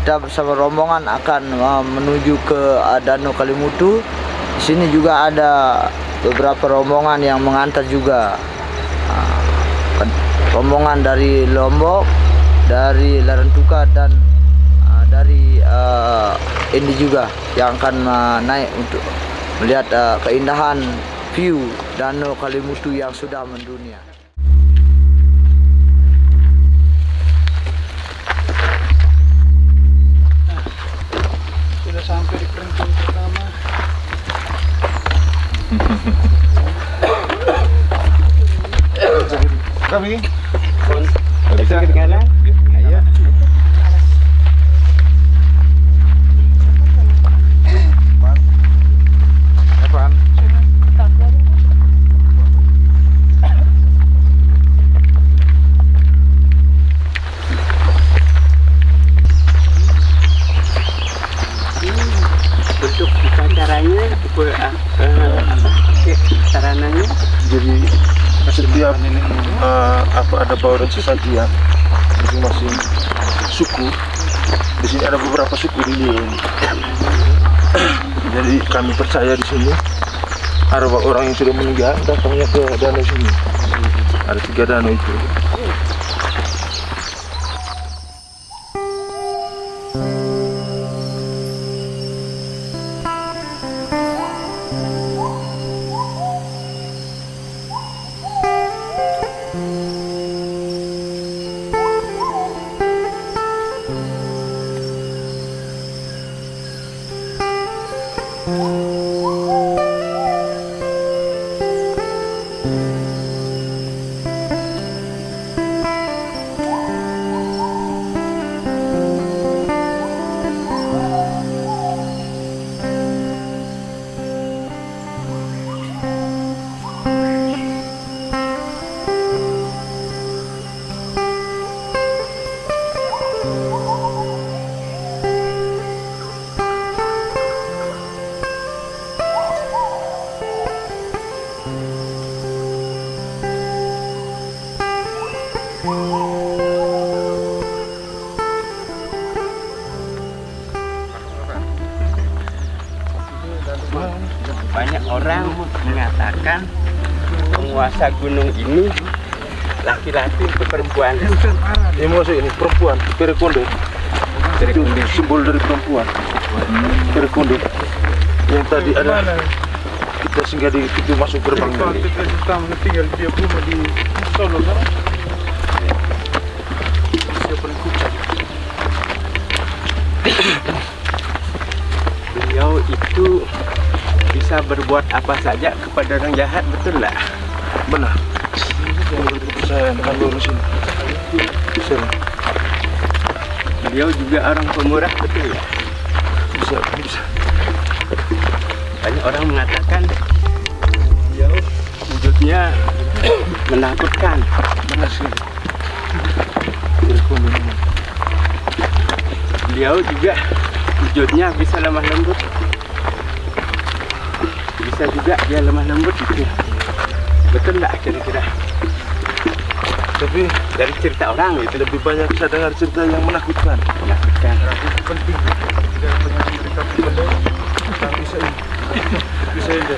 kita bersama rombongan akan menuju ke Danau Kalimutu. Di sini juga ada beberapa rombongan yang mengantar juga. Rombongan dari Lombok, dari Larantuka, dan dari ini juga yang akan naik untuk melihat keindahan view Danau Kalimutu yang sudah mendunia. Sudah sampai di perempuan pertama. Kami Bisa ketinggalan? Ayo. Apaan? Untuk upacaranya, sarananya. Jadi setiap ada bauran sesajian masing-masing suku. Di sini ada beberapa suku di Liu. Jadi kami percaya di sini arwah orang yang sudah meninggal datangnya ke danau sini. Ada 3 danau itu. Banyak orang mengatakan penguasa gunung ini laki-laki atau perempuan. Ini maksud ini perempuan, Perekonde. Itu simbol dari perempuan. Perekonde. Yang tadi ada kita singgah di pintu masuk gerbang ini. Pertama tinggal dia rumah di Solo kan? Siapa yang kucak? Beliau itu bisa berbuat apa saja kepada orang jahat, betul lah? Benar. Menurut kepercayaan kan lurus ini. Bisa. Beliau juga orang pemurah, betul ya? Bisa. Banyak orang mengatakan beliau wujudnya menakutkan. Benar sih. Beliau juga wujudnya bisa lemah lembut. Bisa juga dia lemah lembut gitu. Betul nggak kira-kira? Tapi Dari cerita orang itu lebih banyak saya dengar cerita yang menakutkan. menakutkan. Itu penting. Tidak banyak cerita benar. Kita bisa ini. Bisa ini.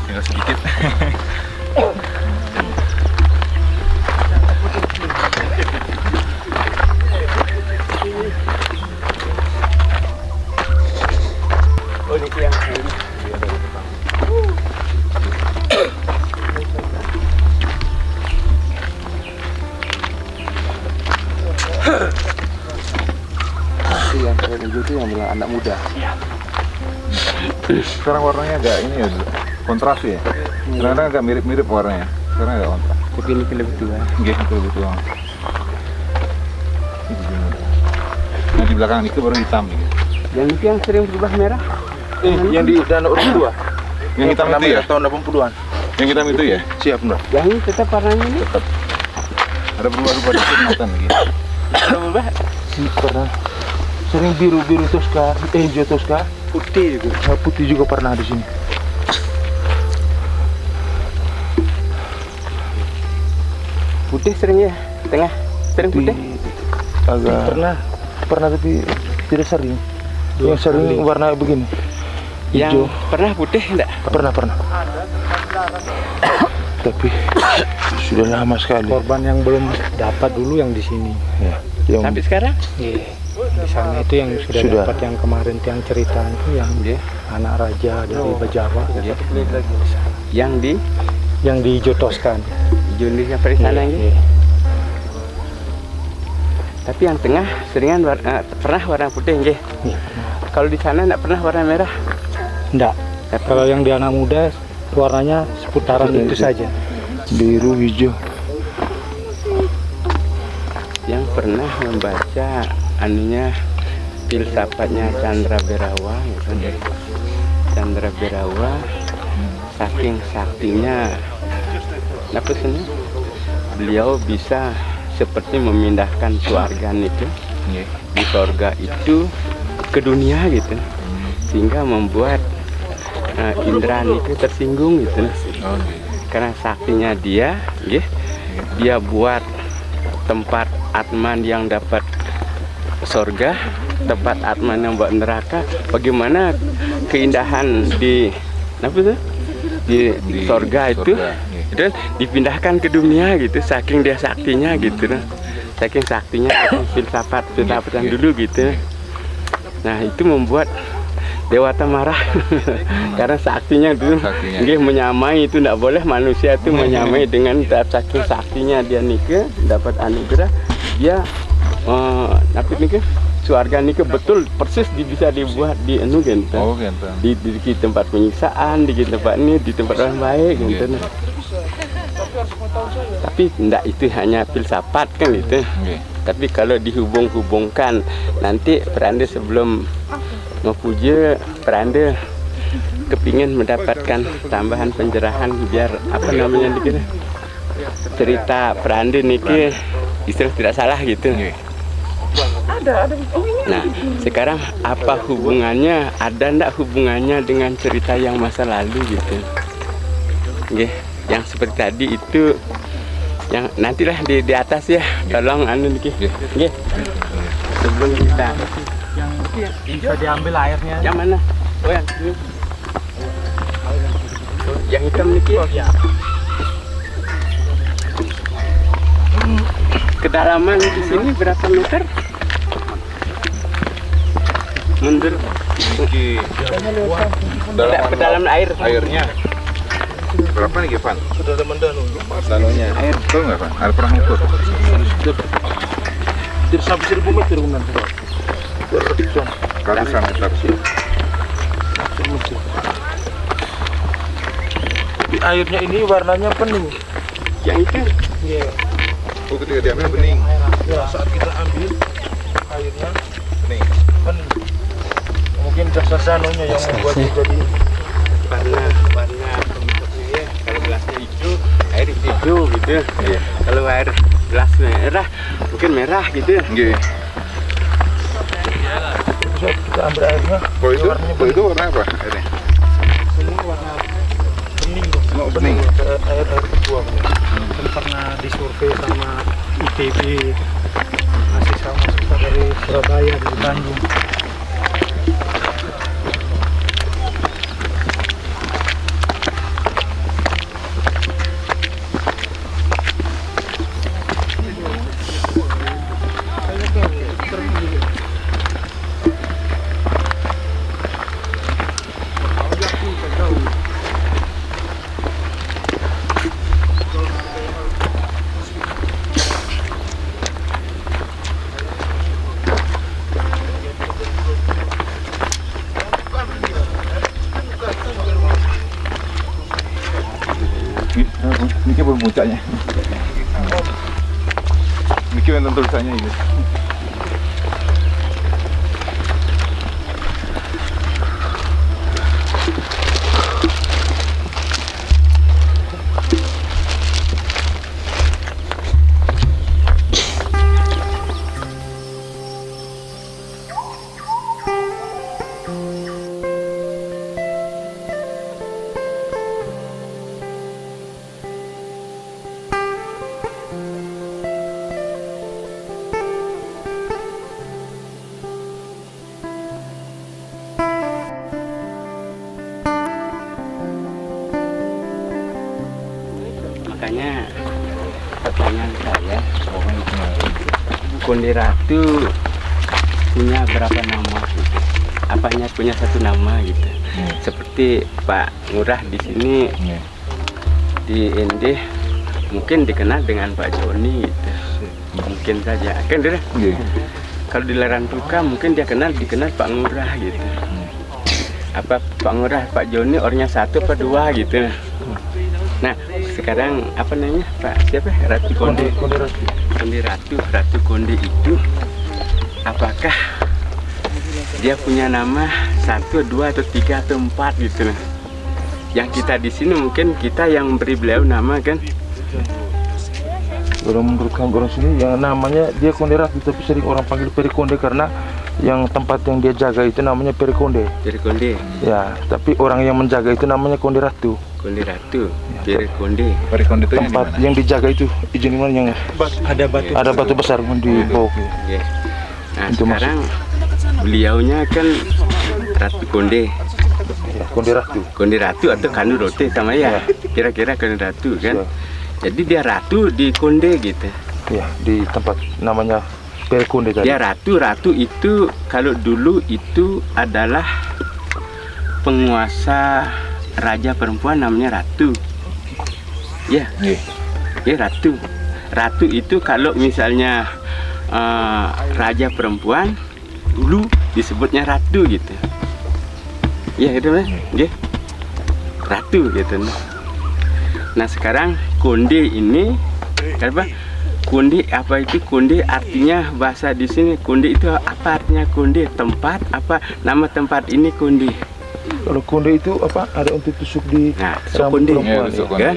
Tinggal sedikit. Oh, ini yang ini. Yang saya lihat itu yang bilang anak muda. Sekarang warnanya agak ini ya, kontras ya. Kadang-kadang agak mirip-mirip warnanya. Sekarang agak kontras. Tapi ini lebih tua. Nggih, lebih tua. Nah di belakang itu baru hitam nih. Yang itu yang sering berubah merah. Yang di Danau Urut 2. Yang hitam itu ya? Tahun 80-an. Yang hitam itu ya? Siap, Mbak. Yang ini tetap warnanya ini. Tetap. Ada berubah-ubah dikit kelihatan gitu. Berubah. Pernah sering biru-biru Tosca, hijau Tosca, Putih juga. putih juga pernah di sini. Putih sering ya, tengah sering putih. Agak pernah tapi tidak sering. Yang sering warna begini. Hijau. Yang pernah putih enggak? Pernah. Tapi sudah lama sekali. Korban yang belum dapat dulu yang di sini. Ya, yang Sampai sekarang? Iya. Di sana itu yang sudah dapat, yang kemarin yang cerita itu yang anak raja dari Bajawa. Yang dijotoskan. Juni sampai di sana ini. Tapi yang tengah seringan pernah warna putih nggih. Kalau di sana enggak pernah warna merah? Enggak. Kalau yang di anak muda warnanya seputaran itu saja. biru, hijau. Yang pernah membaca anunya filsafatnya Chandra Berawa gitu. Chandra Berawa saking saktinya apa sih, beliau bisa seperti memindahkan keluarga itu di surga itu ke dunia gitu, sehingga membuat indra itu tersinggung gitu. Karena saktinya dia buat tempat Atman yang dapat surga, tempat Atman yang buat neraka. Bagaimana keindahan di apa tuh di surga itu dipindahkan ke dunia gitu, saking dia saktinya gitu, saking saktinya filsafat yang dulu gitu. Nah itu membuat Dewata marah karena saktinya dulu dia menyamai, itu tidak boleh manusia itu menyamai dengan saking saktinya dia nikah dapat anugerah, dia tapi nikah suarga nikah betul persis bisa dibuat di anu gitu. Di tempat penyiksaan, di tempat ini, di tempat orang baik gitu. Tapi tidak itu hanya filsafat kan gitu. Tapi kalau dihubung-hubungkan nanti peranda sebelum Mapuja peranda kepingin mendapatkan tambahan pencerahan biar apa namanya dikira cerita peranda niki istilah tidak salah gitu. Nah sekarang apa hubungannya, ada ndak hubungannya dengan cerita yang masa lalu gitu? Yang seperti tadi itu yang nantilah di atas ya, tolong anu niki. Sebelum kita Yang bisa diambil airnya. yang mana? Oh yang ini. Yang hitam niki. Kedalaman di sini berapa meter? Mundur. Ke dalam airnya. Berapa nih, Van? Sudah ada mendanu. Danunya. Air tahu nggak, Van? Ada pernah ngukur? Tidak sampai 1000 meter nanti. Ratusan meter sih. Di airnya ini warnanya pening. Yang itu? Iya. Oh, ketika diambil bening. Ya, saat kita ambil airnya Bening. pening. Mungkin dasar-dasarnya yang membuat jadi warna pembentuknya. Kalau gelasnya hijau, air hijau gitu. Kalau air gelas merah, mungkin merah gitu. saat kita ambil airnya. Kalau itu warna apa airnya? Ini warna bening. Oh, bening. Air terbuang. Kan pernah disurvei sama ITB, mahasiswa dari Surabaya, dari Bandung. Ini belum puncaknya. Mikir yang tulisannya ini. Konde Ratu punya berapa nama gitu. Apanya punya satu nama gitu. Seperti Pak Ngurah di sini di Ende mungkin dikenal dengan Pak Joni gitu. Mungkin saja kan dia. Kalau di Larantuka mungkin dikenal Pak Ngurah gitu. Apa Pak Ngurah, Pak Joni orangnya satu apa dua gitu. Nah sekarang apa namanya Pak siapa Ratu Konde Ratu Konde itu apakah dia punya nama 1, 2 atau 3 atau 4 gitu. Yang kita di sini mungkin kita yang beri beliau nama kan. Kalau menurut orang sini yang namanya dia Konde Ratu, tapi sering orang panggil Peri Konde karena yang tempat yang dia jaga itu namanya Peri Konde. Peri Konde. Ya, tapi orang yang menjaga itu namanya Konde Ratu. Konde Ratu, Peri Konde. Peri Konde itu Tempat yang dijaga itu izin mana yang ada batu besar di bawah. Ya. Nah Itu sekarang beliaunya kan Ratu Konde. Ya, Konde Ratu. Konde Ratu atau Kanu Rote sama ya. Kira-kira Konde Ratu kan. Jadi dia ratu di Konde gitu. Ya, di tempat namanya Peri Konde tadi. Dia ratu itu kalau dulu itu adalah penguasa raja perempuan namanya ratu. Ya. Ya ratu. Ratu itu kalau misalnya raja perempuan dulu disebutnya ratu gitu. Ya itu kan. Ya. Ratu gitu. Nah sekarang Konde ini apa? Konde apa itu Konde artinya bahasa di sini Konde itu apa artinya Konde tempat apa nama tempat ini Konde. Kalau Konde itu apa? Ada untuk tusuk di tusuk Konde. Ya, kan?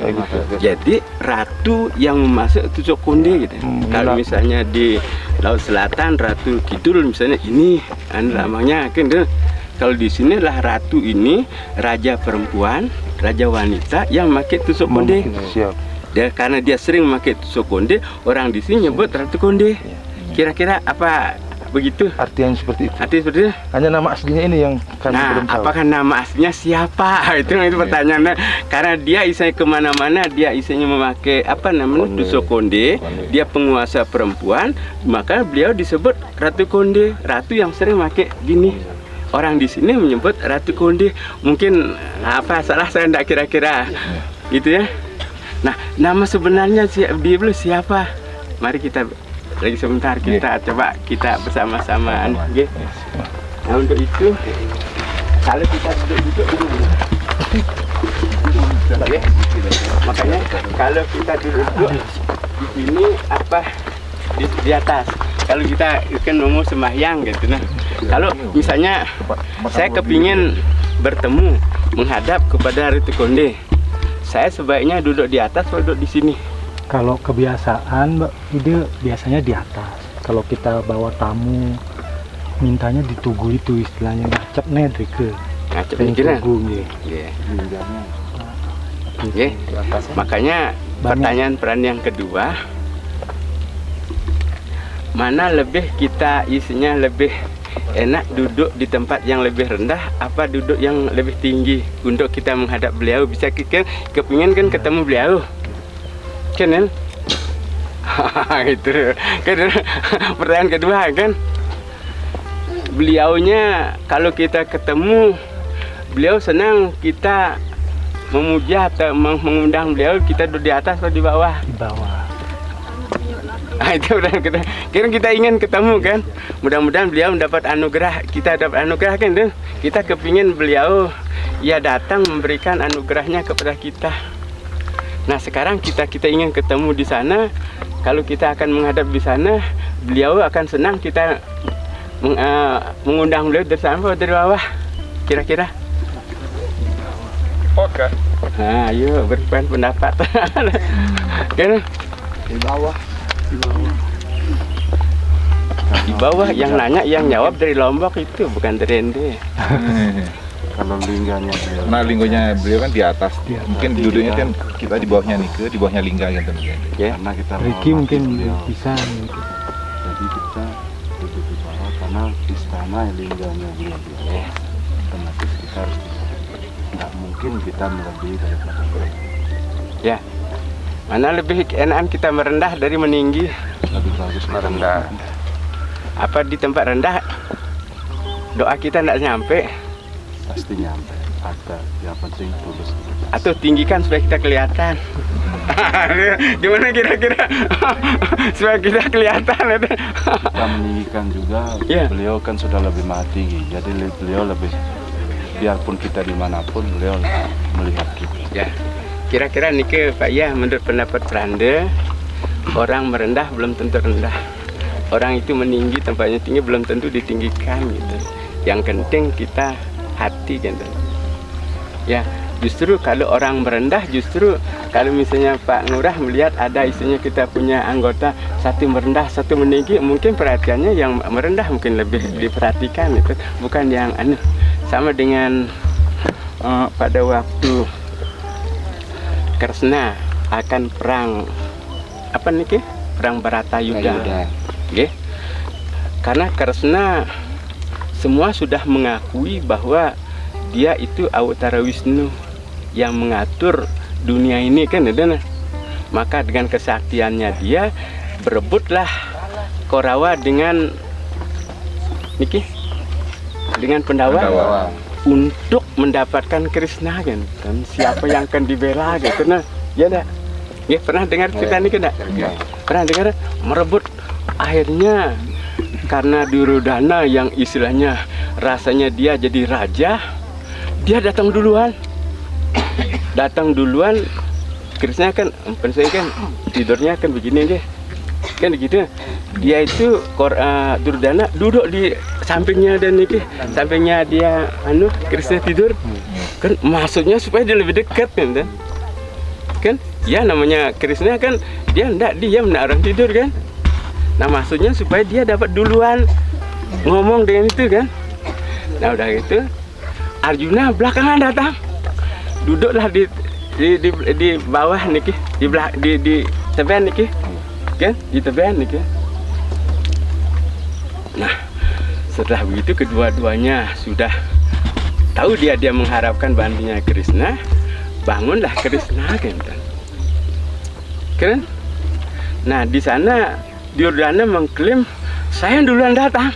Jadi ratu yang masuk tusuk Konde gitu. Kalau misalnya di Laut Selatan Ratu Kidul misalnya ini namanya kan. Kalau di sini lah ratu ini raja perempuan, raja wanita yang pakai tusuk konde. Siap. Dia karena dia sering pakai tusuk konde, orang di sini nyebut Ratu Konde. Kira-kira apa begitu? Artinya seperti itu. Artinya seperti itu. Hanya nama aslinya ini yang kami belum tahu. Apakah nama aslinya siapa? Itu pertanyaannya. Karena dia isinya kemana-mana, dia isinya memakai apa namanya tusuk konde. Dia penguasa perempuan, maka beliau disebut Ratu Konde. Ratu yang sering pakai gini. Orang di sini menyebut Ratu Konde. Mungkin apa salah saya tidak kira-kira gitu ya. Nah nama sebenarnya dia belum siapa? Mari kita lagi sebentar kita coba kita bersama-sama. Okay. Nah untuk itu kalau kita duduk dulu. Makanya kalau kita duduk di sini apa di atas. Kalau kita kan mau sembahyang gitu nah. Kalau misalnya saya kepingin bertemu menghadap kepada Ratu Konde, saya sebaiknya duduk di atas atau duduk di sini? Kalau kebiasaan Mbak Ide biasanya di atas. Kalau kita bawa tamu mintanya di tugu itu istilahnya ngacep nedrike. Ngacep nedrike. Nggih. Makanya pertanyaan yang kedua, mana lebih kita isinya lebih enak duduk di tempat yang lebih rendah apa duduk yang lebih tinggi untuk kita menghadap beliau bisa kita kepingin kan ketemu beliau kan itu kan pertanyaan kedua kan beliaunya kalau kita ketemu beliau senang kita memuja atau mengundang beliau kita duduk di atas atau di bawah? Di bawah. Itu udah kita ingin ketemu kan, mudah-mudahan beliau mendapat anugerah, kita dapat anugerah kan tuh. Kita kepingin beliau ya datang memberikan anugerahnya kepada kita. Nah sekarang kita ingin ketemu di sana. Kalau kita akan menghadap di sana, beliau akan senang kita mengundang beliau dari sana atau dari bawah, kira-kira. Oke. Nah, ayo berpendapat. Kan? Di bawah. Di bawah yang nanya yang jawab dari Lombok itu bukan dari Ende. Kalau lingganya beliau. Nah linggonya beliau kan di atas. Mungkin duduknya kan kita di bawahnya nih di bawahnya lingga gitu. Ya. Karena kita Riki mungkin bisa. Jadi kita duduk di bawah karena istana lingganya beliau. Otomatis kita harus nggak mungkin kita melebihi daripada beliau. Ya. Mana lebih enakan kita merendah dari meninggi? Lebih bagus merendah. Apa di tempat rendah doa kita tidak nyampe? Pasti nyampe. Ada yang penting tulus. Atau tinggikan supaya kita kelihatan. Gimana kira-kira supaya kita kelihatan itu? Kita meninggikan juga. Iya. Beliau kan sudah lebih maha tinggi. Jadi beliau lebih, biarpun kita dimanapun, beliau melihat kita. Ya, kira-kira nih Pak ya, menurut pendapat Pranda, orang merendah belum tentu rendah. Orang itu meninggi, tempatnya tinggi belum tentu ditinggikan gitu. Yang penting kita hati gitu. Ya, justru kalau orang merendah, justru kalau misalnya Pak Ngurah melihat ada isinya kita punya anggota satu merendah, satu meninggi, mungkin perhatiannya yang merendah mungkin lebih diperhatikan itu, bukan yang anu. Sama dengan pada waktu Kresna akan perang apa nih perang Baratayuda. Okay? Karena Kresna semua sudah mengakui bahwa dia itu Awatara Wisnu yang mengatur dunia ini kan, ada. Maka dengan kesaktiannya dia berebutlah Korawa dengan niki dengan Pandawa untuk mendapatkan Krishna kan. Dan siapa yang akan dibela gitu nah. Ya dah. Ya, pernah dengar cerita ini kan? Pernah dengar merebut akhirnya karena Duryodhana yang istilahnya rasanya dia jadi raja, dia datang duluan. Krishna kan tidurnya kan begini deh. Kan gitu. Dia itu Duryodhana duduk di sampingnya dan niki, sampingnya dia Krishna tidur. Kan maksudnya supaya dia lebih dekat kan. Kan ya namanya Krishna kan dia enggak diam orang tidur kan. Nah maksudnya supaya dia dapat duluan ngomong dengan itu kan. Nah udah gitu Arjuna belakangan datang, duduklah di bawah niki, di tepian niki, kan? Di tepian niki. Nah, setelah begitu kedua-duanya sudah tahu dia mengharapkan bantunya Krishna, bangunlah Krishna kan. Keren? Nah di sana Duryodhana mengklaim saya duluan datang,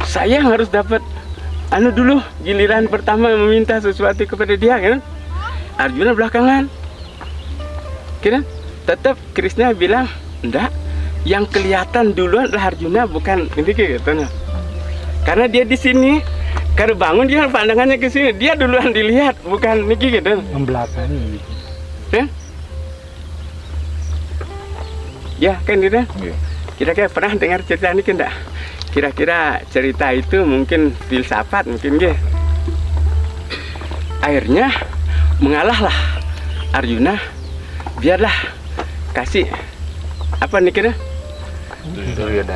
saya yang harus dapat dulu giliran pertama meminta sesuatu kepada dia kan. Arjuna belakangan kan. Tetap Krishna bilang enggak, yang kelihatan duluan adalah Arjuna, bukan ini gitu. Karena dia di sini, kalau bangun dia pandangannya ke sini, dia duluan dilihat, bukan niki gitu. Membelakangi gitu. Kan? Ya kan gitu. Kira-kira pernah dengar cerita ini kan enggak? Kira-kira cerita itu mungkin filsafat mungkin ya. Akhirnya mengalahlah Arjuna, biarlah kasih apa nih kira?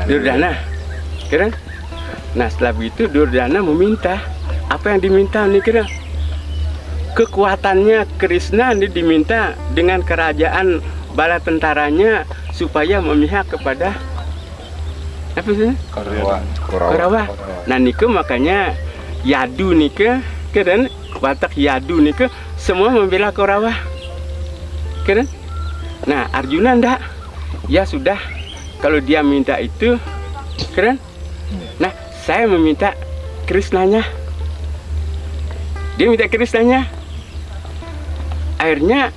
Duryodhana. Kira? Nah setelah begitu Duryodhana meminta apa yang diminta nih kira? Kekuatannya Krishna ini diminta dengan kerajaan bala tentaranya supaya memihak kepada apa sih? Korawa. Nah niku makanya Yadu niku kan Watak Yadu niku semua membela Korawa. Kan? Nah Arjuna ndak. Ya sudah kalau dia minta itu kan? Nah saya meminta Krishnanya. Dia minta Krishnanya. Akhirnya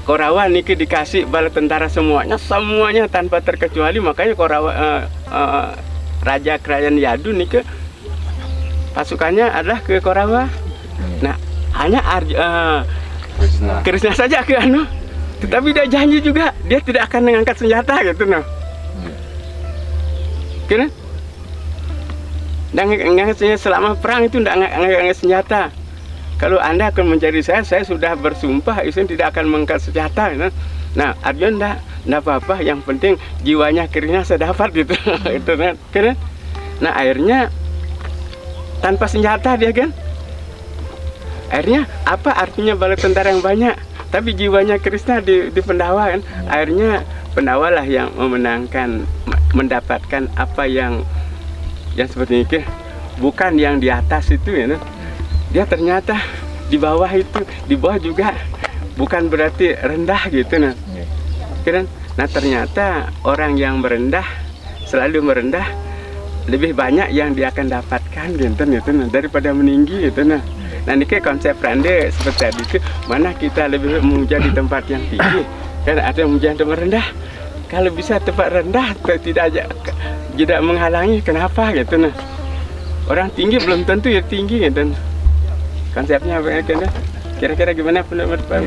Korawa niki dikasih bala tentara semuanya tanpa terkecuali. Makanya Korawa raja kerajaan Yadu niki pasukannya adalah ke Korawa. Nah hanya Krishna saja ke tetapi dia janji juga dia tidak akan mengangkat senjata gitu nah. Kira? Dan selama perang itu tidak ngangkat senjata. Kalau Anda akan mencari saya sudah bersumpah Isen tidak akan mengangkat senjata. Nah, Arjuna enggak apa-apa, yang penting jiwanya Krishna saya dapat gitu. Itu kan. Nah, akhirnya tanpa senjata dia kan. Akhirnya apa artinya bala tentara yang banyak, tapi jiwanya Krishna di Pandawa kan. Akhirnya Pandawa lah yang memenangkan, mendapatkan apa yang seperti ini. Bukan yang di atas itu ya. Dia ternyata di bawah itu, di bawah juga bukan berarti rendah gitu nah. Kan? Nah ternyata orang yang merendah selalu merendah, lebih banyak yang dia akan dapatkan gitu nah, daripada meninggi gitu nah. Nah ini konsep Pranda seperti tadi itu, mana kita lebih memuja di tempat yang tinggi, kan ada yang memuja tempat rendah. Kalau bisa tempat rendah tidak menghalangi, kenapa gitu nah. Orang tinggi belum tentu ya tinggi gitu. Konsepnya apa ya? Kira-kira gimana pendapat Pak?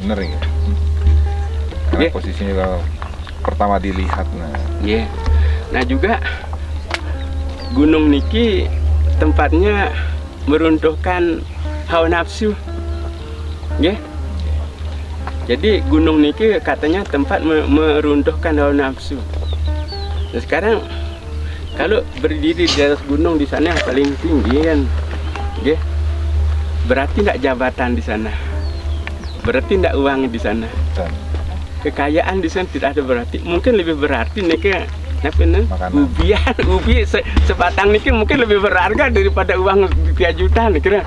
Bener ya. Karena posisinya kalau pertama dilihat Nah juga gunung niki tempatnya meruntuhkan hawa nafsu. Jadi gunung niki katanya tempat meruntuhkan hawa nafsu. Nah, sekarang kalau berdiri di atas gunung di sana yang paling tinggi kan, berarti tidak jabatan di sana, berarti tidak uang di sana, kekayaan di sana tidak ada berarti. Mungkin lebih berarti nih ubi sebatang niki mungkin lebih berharga daripada uang 3 juta nih kira.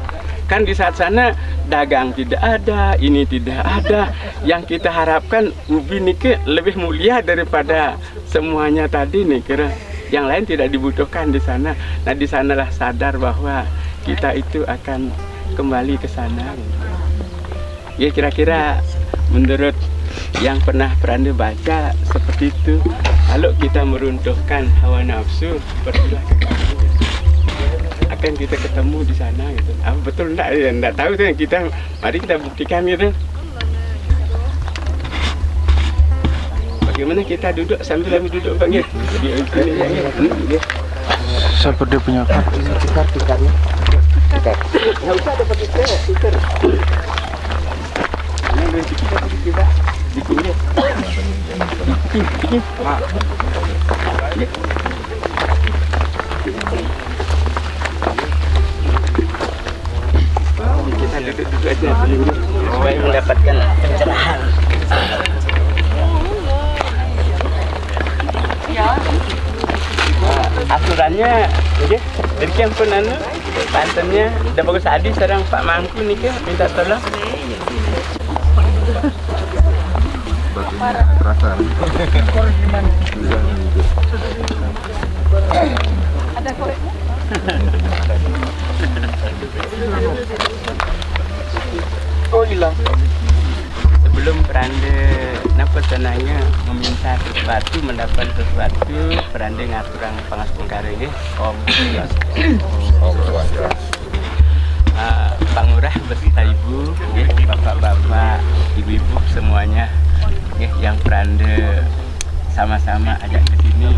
Kan di saat sana dagang tidak ada, ini tidak ada. Yang kita harapkan ubi niki lebih mulia daripada semuanya tadi nih kira. Yang lain tidak dibutuhkan di sana. Nah di sanalah sadar bahwa kita itu akan kembali ke sana. Ya kira-kira menurut yang pernah Pranda baca seperti itu. Kalau kita meruntuhkan hawa nafsu, pergilah ke kami. Akan kita ketemu di sana gitu. Apa betul enggak? Ya, enggak tahu tuh kita. Mari kita buktikan gitu. Bagaimana kita duduk sambil kami duduk Pak? Siapa dia punya kartu? Kartu-kartunya. Nggak usah ada pakai stiker. Ini dari kita di sini. Kita duduk aja dulu supaya mendapatkan pencerahan. Aturannya, dari yang pernah pantennya udah bagus tadi. Sekarang Pak Mangku nih minta tolong. batunya terasa. Ada koreknya? Oh hilang. Sebelum Pranda pesanannya meminta sesuatu, mendapat sesuatu, Pranda ngatur orang pangas pengkara ini Om Pak Ngurah beserta Ibu, Bapak-bapak, Ibu-ibu semuanya yang Pranda sama-sama ajak ke sini,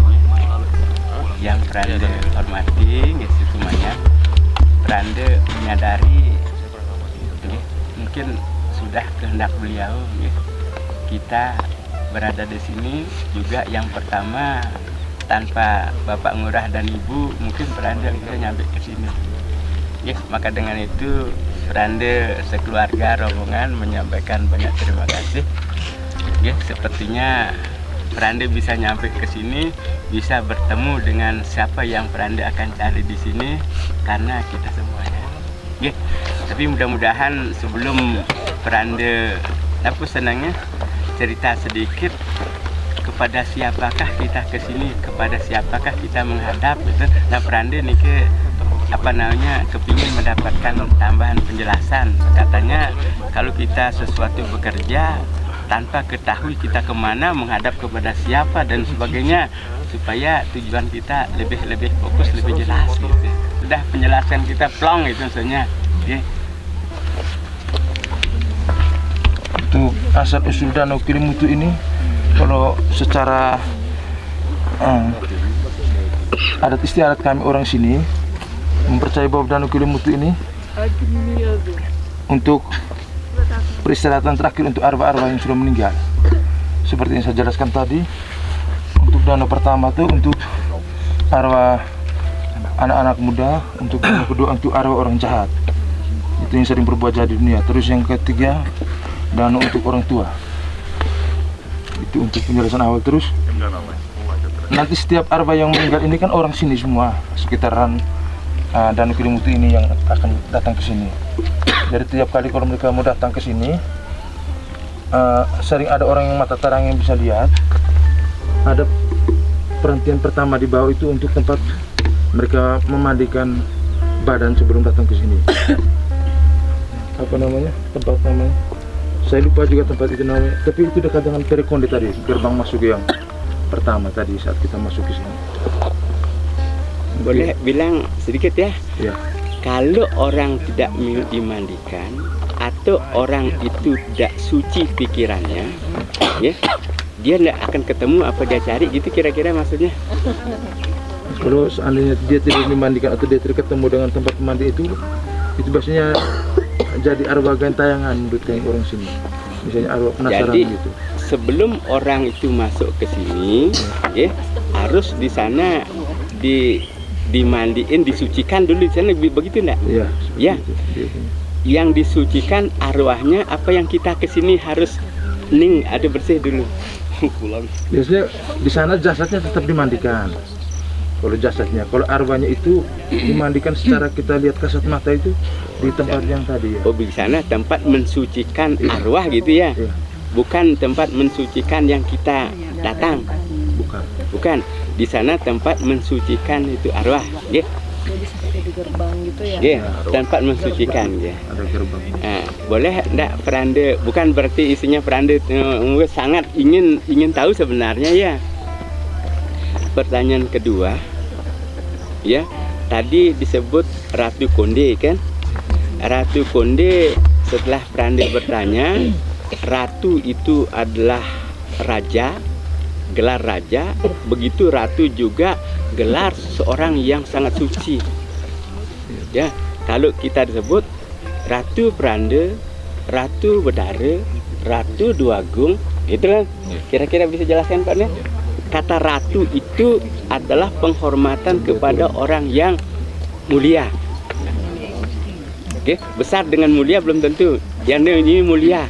yang Pranda hormati, semuanya. Pranda menyadari mungkin sudah kehendak beliau kita berada di sini juga. Yang pertama, tanpa Bapak Ngurah dan Ibu mungkin Pranda bisa nyampe ke sini. Maka dengan itu Pranda sekeluarga rombongan menyampaikan banyak terima kasih. Sepertinya Pranda bisa nyampe ke sini, bisa bertemu dengan siapa yang Pranda akan cari di sini karena kita semuanya. Tapi mudah-mudahan sebelum Pranda senangnya cerita sedikit kepada siapakah kita ke sini, kepada siapakah kita menghadap gitu. Nah Pranda nih kepingin mendapatkan tambahan penjelasan. Katanya kalau kita sesuatu bekerja tanpa ketahui kita kemana, menghadap kepada siapa dan sebagainya, supaya tujuan kita lebih fokus, lebih jelas gitu. Sudah penjelasan kita plong itu maksudnya. Untuk asal usul Danau Kelimutu ini, kalau secara adat istiadat kami orang sini mempercayai bahwa Danau Kelimutu ini untuk peristirahatan terakhir untuk arwah-arwah yang sudah meninggal. Seperti yang saya jelaskan tadi, untuk danau pertama itu untuk arwah anak-anak muda, untuk danau kedua untuk arwah orang jahat, itu yang sering berbuat jahat di dunia. Terus yang ketiga, danau untuk orang tua. Itu untuk penjelasan awal. Terus nanti setiap arwah yang meninggal ini kan orang sini semua, sekitaran Danau Kelimutu ini yang akan datang ke sini. Jadi tiap kali kalau mereka mau datang ke sini, sering ada orang yang mata terang yang bisa lihat. Ada perhentian pertama di bawah itu untuk tempat mereka memandikan badan sebelum datang ke sini. Apa namanya? Tempat namanya? Saya lupa juga tempat itu namanya. Tapi itu dekat dengan Perekonde tadi, gerbang masuk yang pertama tadi saat kita masuk ke sini. Boleh bilang sedikit ya? Ya. Kalau orang tidak dimandikan atau orang itu tidak suci pikirannya, ya, dia tidak akan ketemu apa dia cari gitu kira-kira maksudnya. Kalau seandainya dia tidak dimandikan atau dia tidak ketemu dengan tempat mandi itu biasanya jadi arwah gentayangan menurut orang sini. Misalnya arwah penasaran Jadi, gitu. Sebelum orang itu masuk ke sini, ya, harus di sana dimandiin, disucikan dulu di sana, begitu enggak? Iya. Ya. Itu. Yang disucikan arwahnya, apa yang kita ke sini harus ada bersih dulu. Biasanya di sana jasadnya tetap dimandikan. Kalau jasadnya, kalau arwahnya itu dimandikan secara kita lihat kasat mata itu di tempat yang tadi ya. Oh, di sana tempat mensucikan arwah gitu ya? Iya. Bukan tempat mensucikan yang kita datang. Bukan. Di sana tempat mensucikan itu arwah, ya. Jadi seperti di gerbang gitu ya? Ya, tempat mensucikan ya. Ada gerbang. Boleh enggak Frande? Bukan berarti isinya Frande sangat ingin tahu sebenarnya ya. Pertanyaan kedua, ya, tadi disebut Ratu Konde kan? Ratu Konde, setelah Frande bertanya, ratu itu adalah raja, gelar raja, begitu ratu juga gelar seorang yang sangat suci. Ya, kalau kita disebut Ratu Frande, Ratu Bedare, Ratu Duagung, itu kan? Kira-kira bisa jelaskan Pak? Kata ratu itu adalah penghormatan kepada orang yang mulia. Oke, besar dengan mulia belum tentu. Yang ini mulia.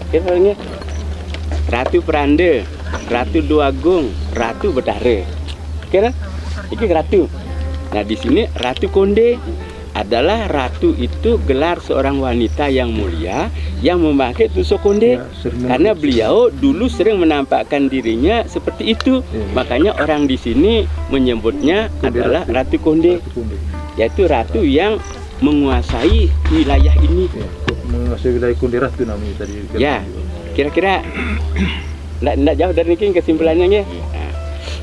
Oke, soalnya Ratu Frande, Ratu Duagung, Ratu Bedare. Oke kan? Ini ratu. Nah, di sini Ratu Konde adalah ratu itu gelar seorang wanita yang mulia yang memakai tusuk konde, karena beliau dulu sering menampakkan dirinya seperti itu. Makanya orang di sini menyebutnya adalah Ratu Konde, yaitu ratu yang menguasai wilayah ini. Menguasai wilayah Konde Ratu namanya tadi. Ya, kira-kira enggak jauh dari ini kesimpulannya ya. Nah,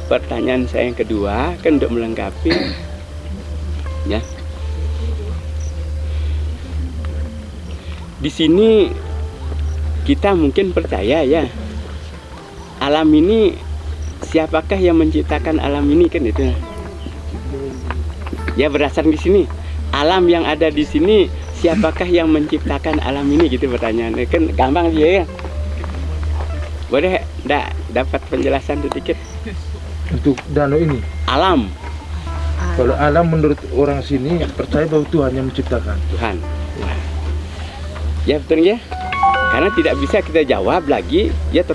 pertanyaan saya yang kedua kan untuk melengkapi, ya. Di sini kita mungkin percaya ya, alam ini siapakah yang menciptakan alam ini kan itu. Ya, berdasarkan di sini, alam yang ada di sini siapakah yang menciptakan alam ini gitu pertanyaannya, kan gampang aja ya. Boleh enggak dapat penjelasan sedikit Untuk danau ini? Alam. Kalau alam menurut orang sini percaya bahwa Tuhan yang menciptakan. Tuhan. Ya betul ya. Karena tidak bisa kita jawab lagi ya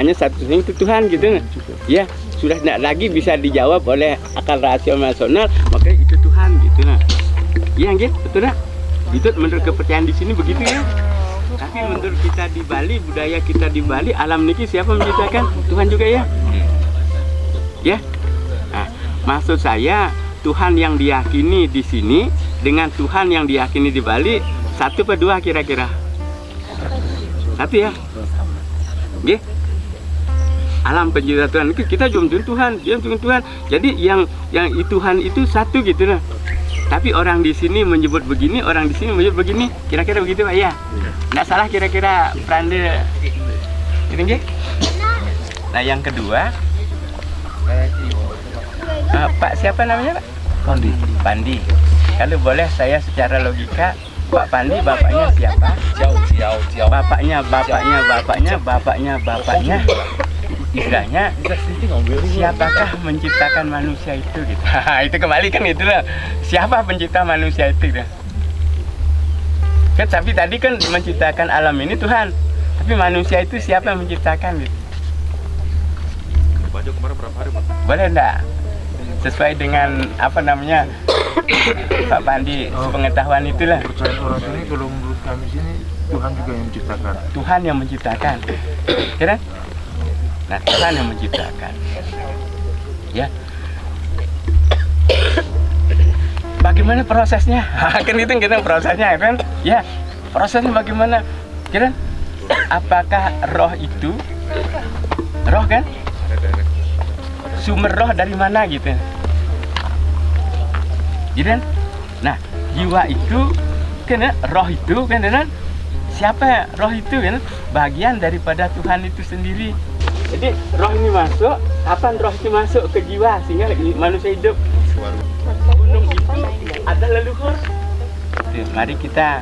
hanya satu itu Tuhan gitu. Ya, sudah tidak lagi bisa dijawab oleh akal rasional, maka itu Tuhan gitu nah. Iya nggih, betul nah. Itu menurut kepercayaan di sini begitu ya. Tapi menurut kita di Bali, budaya kita di Bali, alam niki siapa menciptakan? Tuhan juga ya. Ya. Nah, maksud saya Tuhan yang diyakini di sini dengan Tuhan yang diyakini di Bali, satu atau dua kira-kira? Satu ya. Nggih. Alam pencipta Tuhan kita juga Tuhan, dia juga Tuhan. Jadi yang Tuhan itu satu gitu lah. Tapi orang di sini menyebut begini, orang di sini menyebut begini. Kira-kira begitu Pak ya? Nggak salah kira-kira Frande. Gitu nggih? Nah, yang kedua, Pak siapa namanya Pak? Pandi. Pandi. Kalau boleh saya secara logika, Pak Pandi bapaknya siapa? Bapaknya. Istilahnya, siapakah menciptakan manusia itu gitu. Itu kembali kan itu lah. Siapa pencipta manusia itu gitu. Kan tapi tadi kan menciptakan alam ini Tuhan. Tapi manusia itu siapa yang menciptakan gitu. Boleh enggak? Sesuai dengan apa namanya? Pak Pandi, sepengetahuan itulah. Percayaan orang sini kalau menurut kami sini Tuhan juga yang menciptakan. Tuhan yang menciptakan, kira? Nah, Tuhan yang menciptakan. Ya. Bagaimana prosesnya? Kan itu kita prosesnya kan? Ya, prosesnya bagaimana? Kira? Apakah roh itu? Roh kan? Sumber roh dari mana gitu? Gitu. Nah, jiwa itu kan roh itu kan siapa roh itu kan bagian daripada Tuhan itu sendiri. Jadi roh ini masuk, kapan roh itu masuk ke jiwa sehingga manusia hidup? Gunung itu ada leluhur. Tuh, mari kita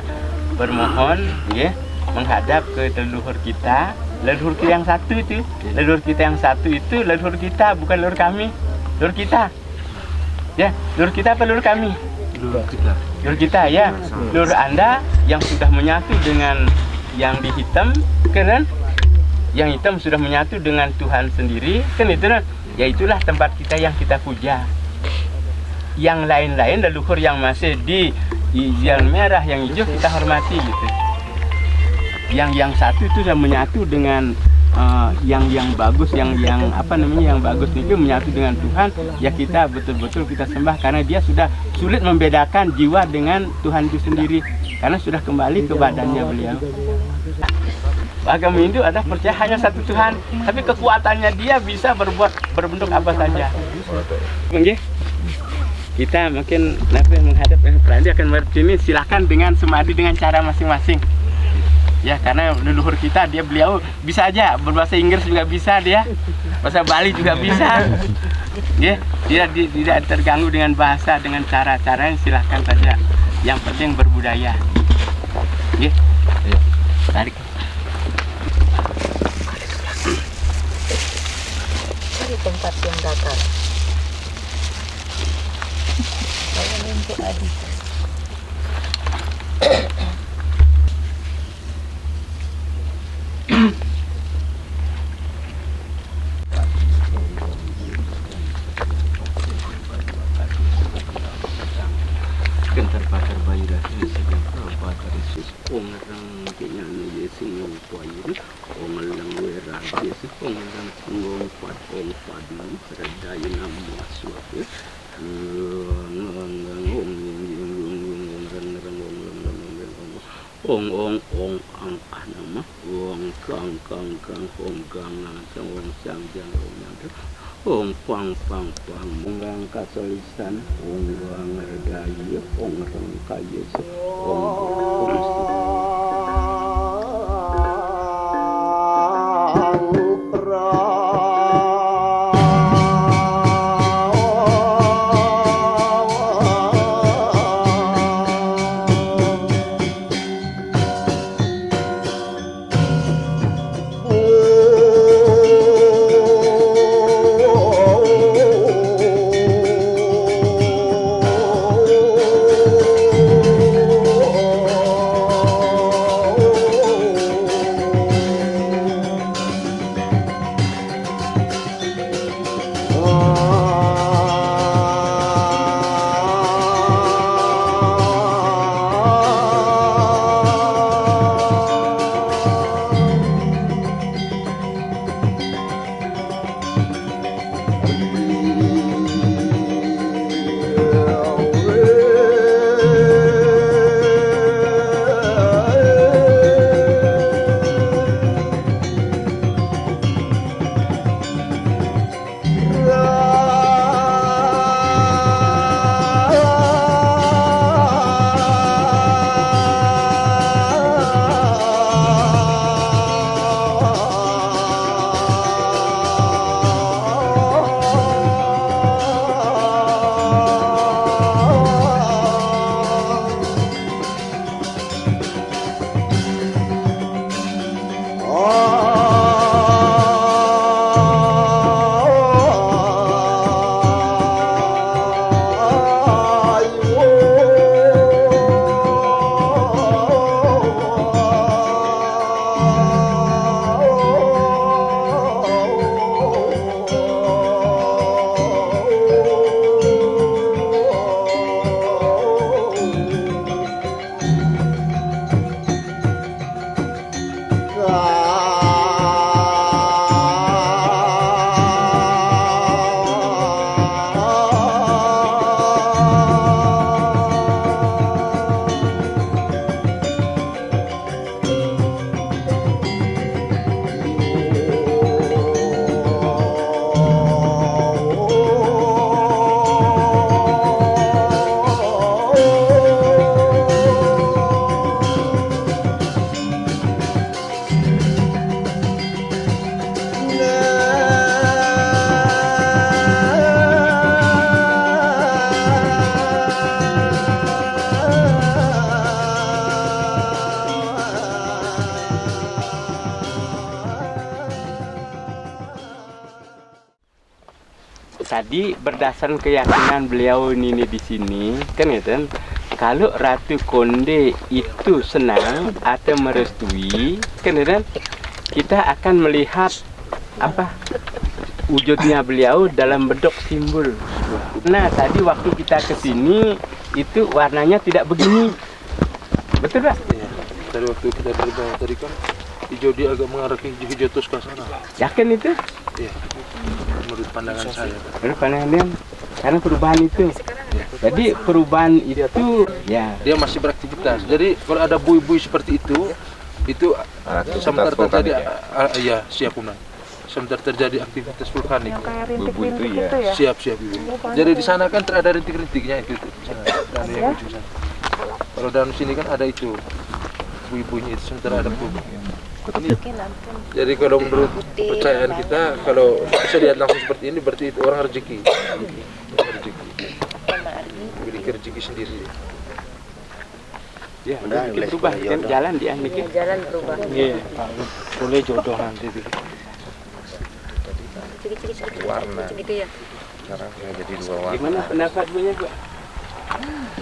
bermohon ya, menghadap ke leluhur kita. Leluhur kita yang satu itu, leluhur kita yang satu itu leluhur kita, bukan leluhur kami. Leluhur kita. Ya, leluhur kita apa leluhur kami? Leluhur kita ya. Leluhur Anda yang sudah menyatu dengan yang di hitam, kan? Yang hitam sudah menyatu dengan Tuhan sendiri, kan itu kan? Ya itulah tempat kita yang kita puja. Yang lain-lain leluhur yang masih di yang merah, yang hijau kita hormati gitu. Yang satu itu sudah menyatu dengan yang bagus, yang apa namanya, yang bagus itu menyatu dengan Tuhan, ya kita betul-betul kita sembah karena dia sudah sulit membedakan jiwa dengan Tuhan itu sendiri karena sudah kembali ke badannya beliau. Agama Hindu ada percaya hanya satu Tuhan, tapi kekuatannya dia bisa berbentuk apa saja. Oke. Kita mungkin nanti menghadap Pradi akan bersini, silakan dengan semadi dengan cara masing-masing. Ya, karena leluhur kita beliau bisa aja berbahasa Inggris juga bisa dia, bahasa Bali juga bisa. Ya, dia tidak terganggu dengan bahasa, dengan cara-caranya, silahkan saja. Yang penting berbudaya. Ya. Tarik. Di tempat yang datar. Saya untuk adik. Kentar pakar bayi dasar sedang pakar Yesus orang kenya Yesus ngupain orang wera Yesus orang singgung pat orang padu redaya nama suatu ong ang anama ong kang ong sang jang ong pang menggang kasolisan ong redaya ong rangkaya ong tadi berdasarkan keyakinan beliau ini di sini kan ya kan, kalau Ratu Konde itu senang atau merestui kan ya kan, kita akan melihat apa wujudnya beliau dalam bentuk simbol. Nah tadi waktu kita ke sini itu warnanya tidak begini, betul Pak? Iya. Tadi waktu kita dari bawah tadi kan hijau, dia agak mengarah ke hijau terus ke sana. Yakin itu? Iya. Menurut pandangan saya. Menurut pandangan dia, karena perubahan itu. Jadi perubahan itu ya Dia masih beraktivitas. Jadi kalau ada bui-bui seperti itu sebentar terjadi ya siap Unan. Sebentar terjadi aktivitas vulkanik. Kayak rintik-rintik itu ya? Siap Ibu. Jadi di sana kan ada rintik-rintiknya itu. Dan yang ujung sana. Kalau dalam sini kan ada itu bui-buinya itu, sementara ada perubahan. Jadi kalau menurut kepercayaan kita, kalau bisa lihat langsung seperti ini berarti itu orang rezeki. Memiliki rezeki sendiri. ya mungkin berubah kan jalan dia nih. Iya, jalan berubah. Iya, boleh jodoh nanti. Ciri-ciri warna gitu ya. Sekarang jadi 2 warna. Gimana pendapat punya Pak?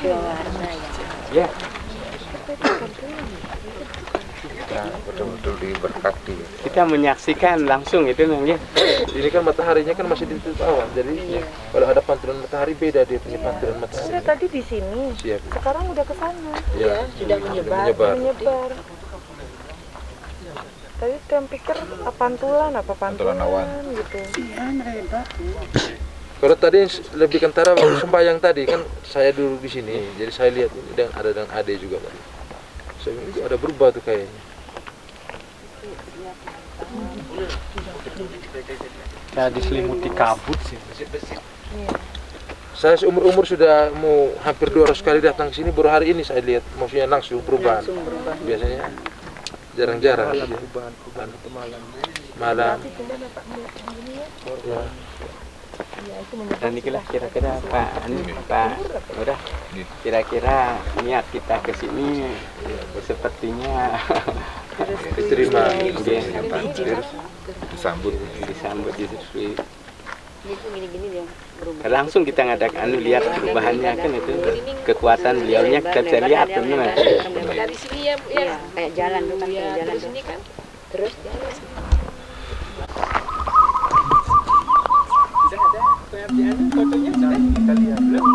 2 warna ya. Ya. Kita betul-betul diberkati. Kita menyaksikan langsung itu namanya. Ini kan mataharinya kan masih ditutup awan, jadi kalau ada pantulan matahari beda dia punya pantulan matahari. Sudah tadi di sini. Siap. Sekarang udah ke sana. Ya, Sudah menyebar. Menyebar. Tadi kan pikir pantulan awan. gitu. Kalau tadi lebih kentara waktu sembahyang tadi kan saya dulu di sini, jadi saya lihat ini dan ada dengan Ade juga tadi. Saya bilang, itu ada berubah tuh kayaknya. Kayak diselimuti kabut sih. Saya seumur-umur sudah mau hampir 200 kali datang ke sini, baru hari ini saya lihat maksudnya langsung perubahan. Biasanya jarang-jarang malam. Ya. Dan inilah kira-kira Pak udah kira-kira niat kita ke sini sepertinya Diterima. Disambut. Disetujui. Langsung kita ngadakan lihat perubahannya kan itu kekuatan beliaunya kita bisa lihat teman-teman. Dari sini ya Bu ya. Kayak jalan tuh kan, kayak jalan sini kan. Terus jalan. Fotonya sudah kita lihat belum?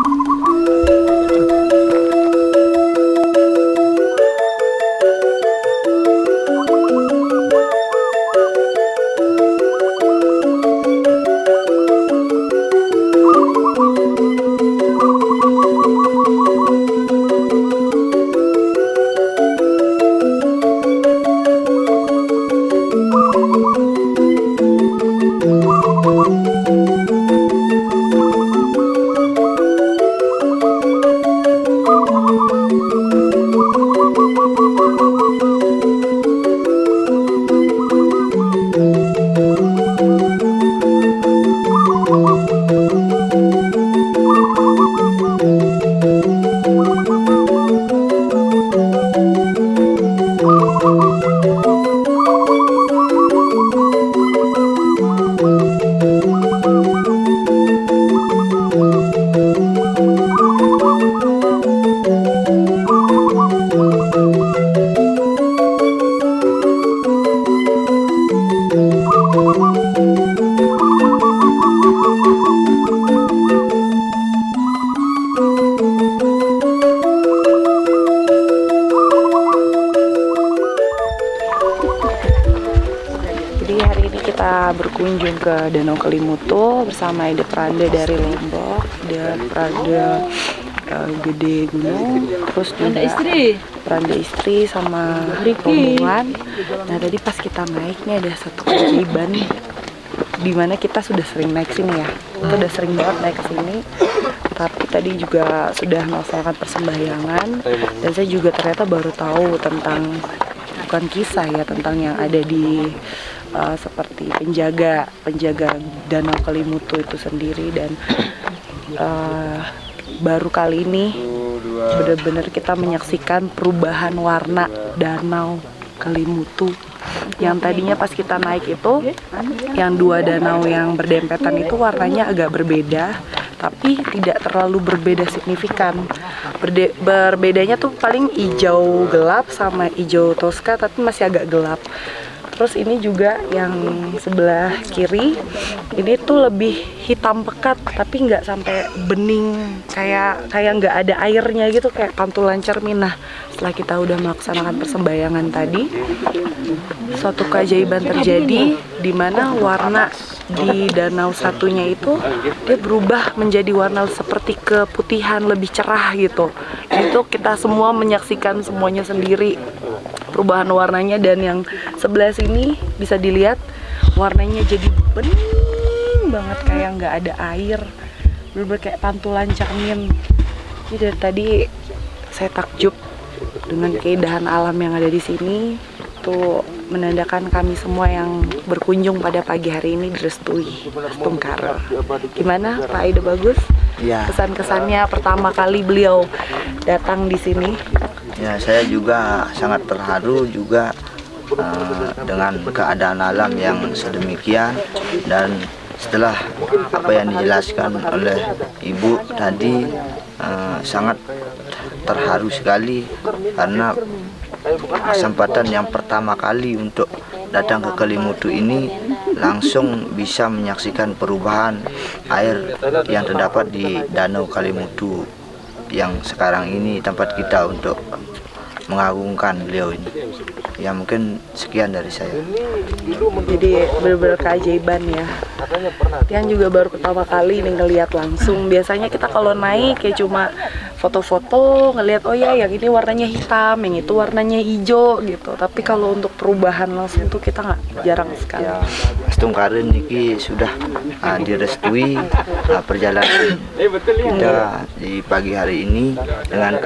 Berkunjung ke Danau Kelimutu bersama Ida Pranda dari Lombok, Ida Pranda Gede Gunung, terus juga Pranda istri sama rombongan. Nah tadi pas kita naiknya ada satu keajaiban dimana kita sudah sering naik sini ya, kita udah sering banget naik ke sini, tapi tadi juga sudah melaksanakan persembahyangan dan saya juga ternyata baru tahu tentang bukan kisah ya, tentang yang ada di seperti penjaga Danau Kelimutu itu sendiri. Dan baru kali ini benar-benar kita menyaksikan perubahan warna Danau Kelimutu Yang tadinya pas kita naik itu, yang dua danau yang berdempetan itu warnanya agak berbeda, tapi tidak terlalu berbeda signifikan. Berbedanya tuh paling hijau gelap sama hijau toska, tapi masih agak gelap. Terus ini juga yang sebelah kiri, ini tuh lebih hitam pekat, tapi nggak sampai bening, kayak nggak ada airnya gitu, kayak pantulan cermin. Nah, setelah kita udah melaksanakan persembahyangan tadi, suatu keajaiban terjadi di mana warna di danau satunya itu dia berubah menjadi warna seperti keputihan, lebih cerah gitu. Itu kita semua menyaksikan semuanya sendiri perubahan warnanya, dan yang sebelah sini bisa dilihat warnanya jadi bening banget, kayak nggak ada air, bener-bener kayak pantulan cermin. Jadi dari tadi saya takjub dengan keindahan alam yang ada di sini. Itu menandakan kami semua yang berkunjung pada pagi hari ini direstui Tungkar. Gimana Pak Ide Bagus? Ya. Kesan-kesannya pertama kali beliau datang di sini. Ya, saya juga sangat terharu juga dengan keadaan alam yang sedemikian, dan setelah apa yang dijelaskan oleh Ibu tadi sangat terharu sekali, karena kesempatan yang pertama kali untuk datang ke Kelimutu ini langsung bisa menyaksikan perubahan air yang terdapat di Danau Kelimutu yang sekarang ini tempat kita untuk mengagungkan beliau ini. Ya, mungkin sekian dari saya. Jadi benar-benar keajaiban ya. Yang juga baru pertama kali nih ngelihat langsung. Biasanya kita kalau naik kayak cuma foto-foto, ngelihat oh ya yang ini warnanya hitam, yang itu warnanya hijau gitu. Tapi kalau untuk perubahan langsung tuh kita nggak, jarang sekali. Tungkaren niki sudah direstui perjalanan kita di pagi hari ini dengan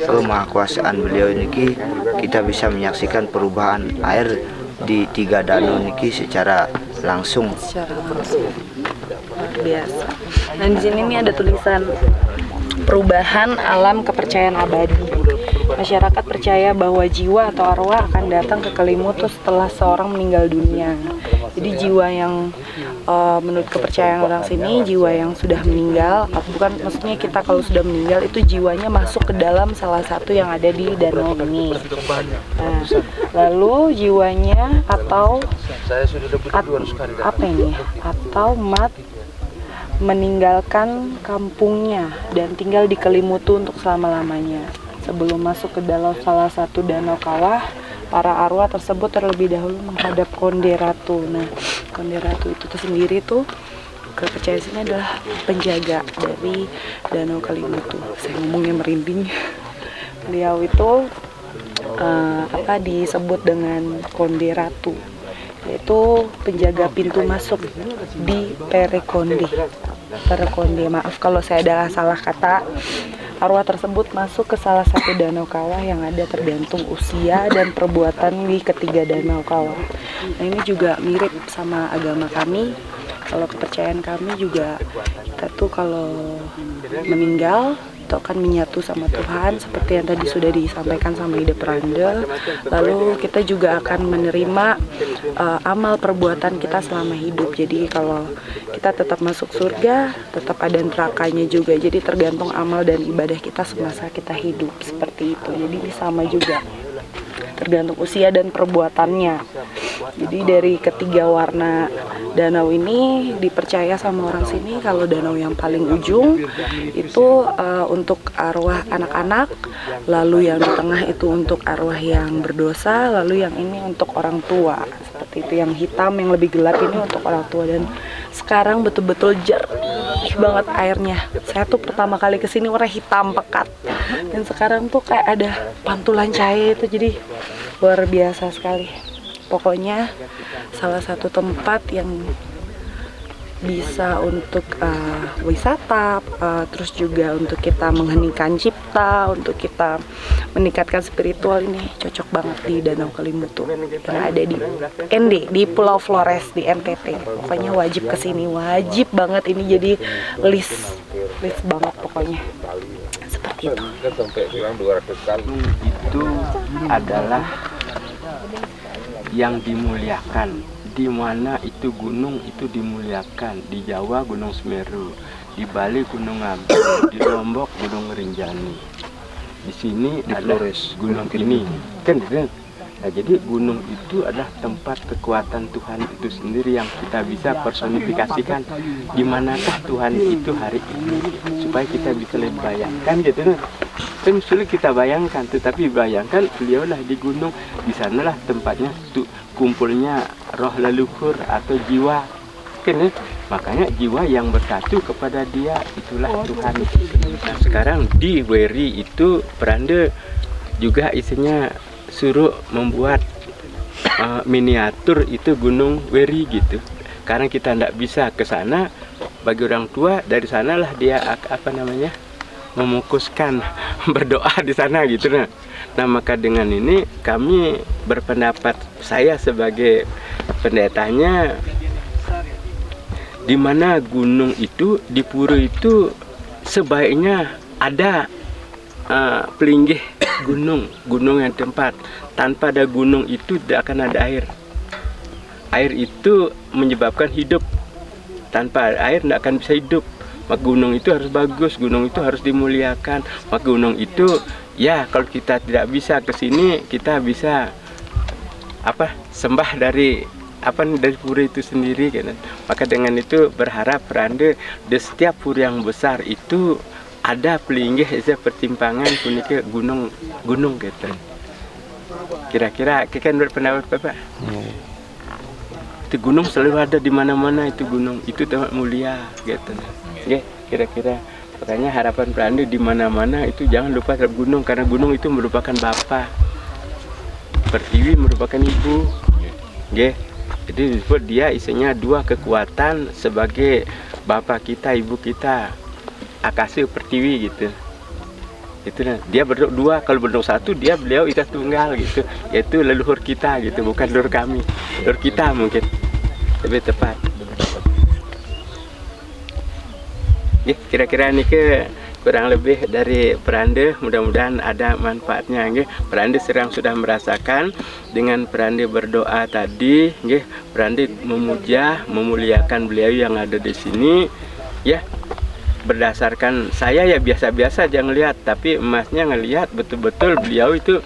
kemahkuasaan beliau niki, kita bisa menyaksikan perubahan air di 3 danau niki secara langsung. Luar biasa. Nah, di sini nih ada tulisan perubahan alam kepercayaan abadi. Masyarakat percaya bahwa jiwa atau arwah akan datang ke Kelimutu setelah seorang meninggal dunia. Jadi jiwa yang menurut kepercayaan orang sini, jiwa yang sudah meninggal, bukan maksudnya kita kalau sudah meninggal itu jiwanya masuk ke dalam salah satu yang ada di danau ini. Nah, lalu jiwanya atau apa ini? Atau meninggalkan kampungnya dan tinggal di Kelimutu untuk selama-lamanya. Sebelum masuk ke dalam salah satu danau kawah, para arwah tersebut terlebih dahulu menghadap Konde Ratu. Nah, Konde Ratu itu sendiri tuh kepercayaan sini adalah penjaga dari danau Kelimutu. Saya ngomongnya merinding. Beliau itu disebut dengan Konde Ratu, yaitu penjaga pintu masuk di Perekonde. Maaf kalau saya ada salah kata. Arwah tersebut masuk ke salah satu danau kawah yang ada tergantung usia dan perbuatan di ketiga danau kawah. Nah, ini juga mirip sama agama kami. Kalau kepercayaan kami juga, kita tuh kalau meninggal itu akan menyatu sama Tuhan seperti yang tadi sudah disampaikan sama Ide Prande. Lalu kita juga akan menerima amal perbuatan kita selama hidup. Jadi kalau kita tetap masuk surga, tetap ada nerakanya juga. Jadi tergantung amal dan ibadah kita semasa kita hidup, seperti itu. Jadi sama juga, tergantung usia dan perbuatannya. Jadi dari ketiga warna danau ini dipercaya sama orang sini kalau danau yang paling ujung itu untuk arwah anak-anak, lalu yang di tengah itu untuk arwah yang berdosa, lalu yang ini untuk orang tua. Seperti itu, yang hitam yang lebih gelap ini untuk orang tua. Dan sekarang betul-betul jernih banget airnya. Saya tuh pertama kali kesini warna hitam pekat, dan sekarang tuh kayak ada pantulan cahaya itu, jadi luar biasa sekali. Pokoknya salah satu tempat yang bisa untuk wisata, terus juga untuk kita mengheningkan cipta, untuk kita meningkatkan spiritual, ini cocok banget di Danau Kelimutu yang ada di ND, di Pulau Flores di NTT. Pokoknya wajib kesini, wajib banget, ini jadi list banget pokoknya. Seperti itu. Itu adalah yang dimuliakan. Di mana itu gunung itu dimuliakan. Di Jawa Gunung Semeru, di Bali Gunung Agung, di Lombok Gunung Rinjani. Di sini ada gunung ini, kan? Nah, jadi gunung itu adalah tempat kekuatan Tuhan itu sendiri yang kita bisa personifikasikan. Di manakah Tuhan itu hari ini, supaya kita bisa lebih bayangkan gitu. Kan sulit kita bayangkan, tetapi bayangkan beliaulah di gunung, di sanalah tempatnya kumpulnya roh leluhur atau jiwa, kan ya? Makanya jiwa yang bersatu kepada dia itulah Tuhan. Nah, sekarang di Weri itu Peranda juga isinya suruh membuat miniatur itu Gunung Weri gitu. Karena kita tidak bisa ke sana, bagi orang tua dari sanalah dia memukuskan berdoa di sana gitu. Nah, maka dengan ini kami berpendapat, saya sebagai pendetanya, di mana gunung itu di pura itu sebaiknya ada pelinggih gunung yang tempat. Tanpa ada gunung itu tidak akan ada air. Air itu menyebabkan hidup. Tanpa air tidak akan bisa hidup. Maka gunung itu harus bagus, gunung itu harus dimuliakan. Maka gunung itu ya kalau kita tidak bisa ke sini, kita bisa sembah dari pura itu sendiri kan. Maka dengan itu berharap Peranda di setiap pura yang besar itu ada pelinggih pertimbangan punika gunung gitu. Kira-kira kita berpendapat Bapak? Itu gunung selalu ada di mana-mana, itu gunung itu tempat mulia gitu. Kira-kira makanya harapan Peranda di mana-mana itu jangan lupa terhadap gunung, karena gunung itu merupakan bapa. Pertiwi merupakan ibu. Jadi disebut dia isinya dua kekuatan sebagai bapak kita, ibu kita. Akasih Pertiwi gitu. Itu dia bentuk dua, kalau bentuk satu beliau itu tunggal gitu, yaitu leluhur kita gitu, bukan leluhur kami, leluhur kita mungkin lebih tepat. Kira-kira ini kurang lebih dari Peranda, mudah-mudahan ada manfaatnya. Peranda sudah merasakan dengan Peranda berdoa tadi, Peranda memuja, memuliakan beliau yang ada di sini, ya. Berdasarkan saya ya biasa-biasa aja ngelihat, tapi emasnya ngelihat betul-betul beliau itu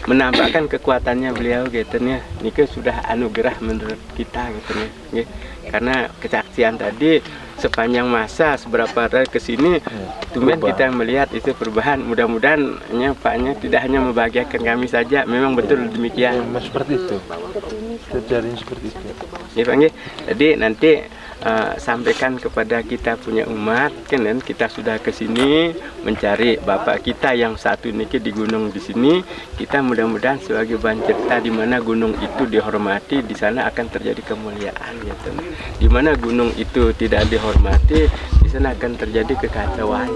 menampakkan kekuatannya beliau gitu nih. Ini sudah anugerah menurut kita gitu nih. Karena kesaksian tadi sepanjang masa seberapa hari ke sini tumben kita melihat itu perubahan. Mudah-mudahan Paknya tidak hanya membahagiakan kami saja, memang betul demikian. Seperti itu. Terjadi seperti itu. Ya Pak, jadi nanti sampaikan kepada kita punya umat, kan kita sudah ke sini mencari bapak kita yang satu niki di gunung di sini. Kita mudah-mudahan sebagai bahan cerita di mana gunung itu dihormati, di sana akan terjadi kemuliaan gitu. Di mana gunung itu tidak dihormati, di sana akan terjadi kekacauan.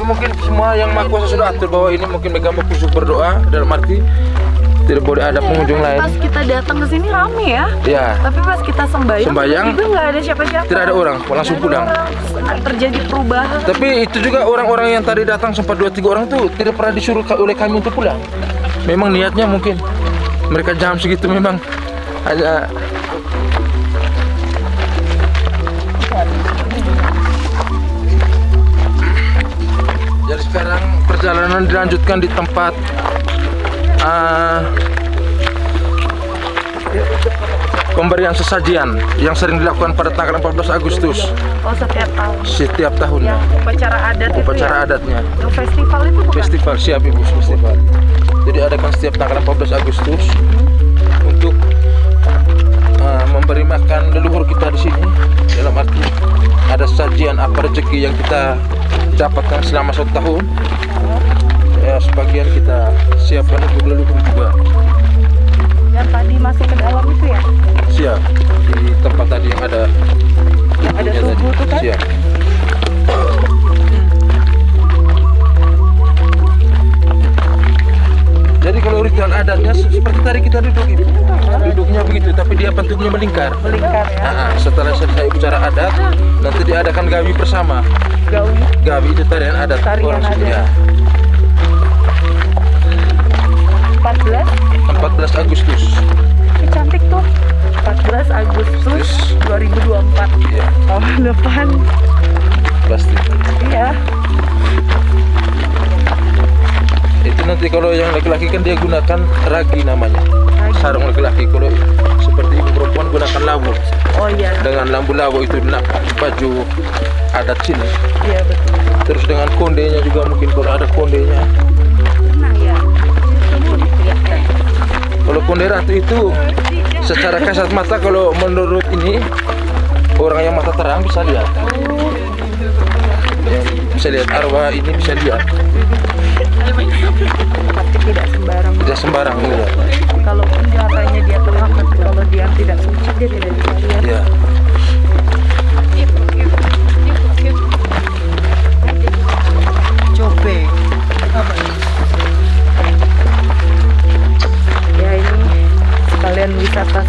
Mungkin semua yang Maha Kuasa sudah atur bahwa ini mungkin mereka mau khusus berdoa, dalam arti tidak boleh ada pengunjung lain. Pas kita datang ke sini rame ya. Ya. Tapi pas kita sembahyang itu nggak ada siapa-siapa. Tidak ada orang, langsung pulang. Terjadi perubahan. Tapi itu juga orang-orang yang tadi datang sempat 2-3 orang tuh tidak pernah disuruh oleh kami untuk pulang. Memang niatnya mungkin mereka jam segitu memang ada. Jadi sekarang perjalanan dilanjutkan di tempat pemberian sesajian yang sering dilakukan pada tanggal 14 Agustus. Oh, setiap tahun. Setiap tahunnya. Upacara adat itu. Upacara adatnya. Yang festival itu bukan? Festival, siap Ibu, festival. Jadi adakan setiap tanggal 14 Agustus untuk memberi makan leluhur kita di sini. Dalam arti ada sajian apa rezeki yang kita dapatkan selama 1 tahun. Ya, sebagian kita siapkan untuk leluhur juga. Yang tadi masuk ke dalam itu ya? Siap, di tempat tadi yang ada ini melingkar. Melingkar ya. Setelah selesai upacara adat, nanti diadakan gawi bersama. Gawi. Gawi itu tarian adat Tarian orang adat. Sunda. Ya. 14 Agustus. Ini cantik tuh. 14 Agustus 2024. Iya. Tahun depan. Pasti. Iya. Itu nanti kalau yang laki-laki kan dia gunakan ragi namanya. Ragi. Sarung laki-laki. Kalau seperti ibu perempuan gunakan labu. Oh iya. Dengan lambu labu itu baju adat sini. Iya betul. Terus dengan kondenya juga mungkin kalau ada kondenya. Pernah ya. Kalau konde ratu itu secara kasat mata kalau menurut ini orang yang mata terang bisa lihat. Bisa lihat arwah ini bisa lihat. Tapi tidak sembarang. Tidak sembarang lihat. Kalaupun matanya dia terang, tapi kalau dia tidak suci dia tidak bisa lihat. Ya. Coba. Ya ini sekalian wisata